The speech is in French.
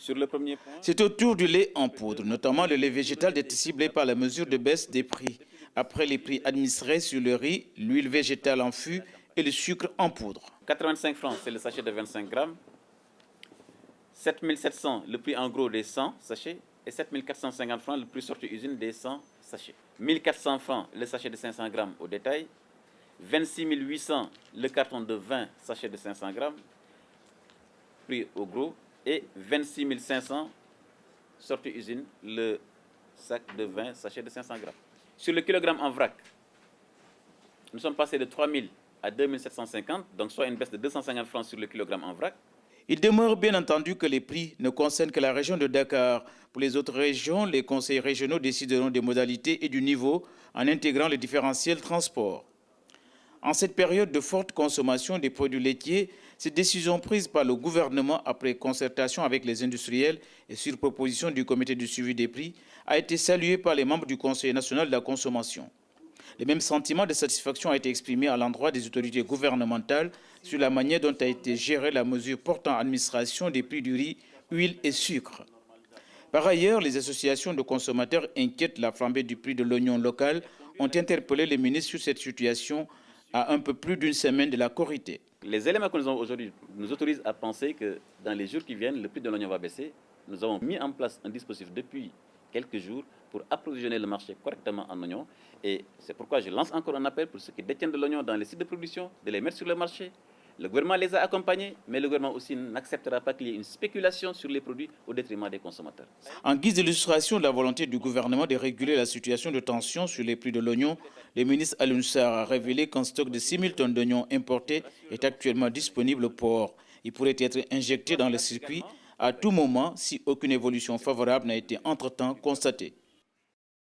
Sur le premier point, C'est autour du lait en poudre, notamment le lait végétal, d'être ciblé par la mesure de baisse des prix. Après les prix administrés sur le riz, l'huile végétale en fût et le sucre en poudre. 85 francs, c'est le sachet de 25 grammes. 7700, le prix en gros des 100 sachets. Et 7450 francs, le prix sorti usine des 100 sachets. 1400 francs, le sachet de 500 grammes au détail. 26 800, le carton de 20 sachets de 500 grammes, prix au gros. Et 26 500, sorti usine, le sac de 20 sachets de 500 grammes. Sur le kilogramme en vrac, nous sommes passés de 3 000 à 2 750, donc soit une baisse de 250 francs sur le kilogramme en vrac. Il demeure bien entendu que les prix ne concernent que la région de Dakar. Pour les autres régions, les conseils régionaux décideront des modalités et du niveau en intégrant les différentiels transport. En cette période de forte consommation des produits laitiers, cette décision prise par le gouvernement après concertation avec les industriels et sur proposition du comité de suivi des prix a été saluée par les membres du Conseil national de la consommation. Le même sentiment de satisfaction a été exprimé à l'endroit des autorités gouvernementales sur la manière dont a été gérée la mesure portant administration des prix du riz, huile et sucre. Par ailleurs, les associations de consommateurs inquiètes de la flambée du prix de l'oignon local ont interpellé les ministres sur cette situation à un peu plus d'une semaine de la Korité. Les éléments que nous avons aujourd'hui nous autorisent à penser que dans les jours qui viennent, le prix de l'oignon va baisser. Nous avons mis en place un dispositif depuis quelques jours pour approvisionner le marché correctement en oignons. Et c'est pourquoi je lance encore un appel pour ceux qui détiennent de l'oignon dans les sites de production, de les mettre sur le marché. Le gouvernement les a accompagnés, mais le gouvernement aussi n'acceptera pas qu'il y ait une spéculation sur les produits au détriment des consommateurs. En guise d'illustration de la volonté du gouvernement de réguler la situation de tension sur les prix de l'oignon, le ministre Alioune Sarr a révélé qu'un stock de 6 000 tonnes d'oignons importés est actuellement disponible au port. Il pourrait être injecté dans le circuit à tout moment si aucune évolution favorable n'a été entre-temps constatée.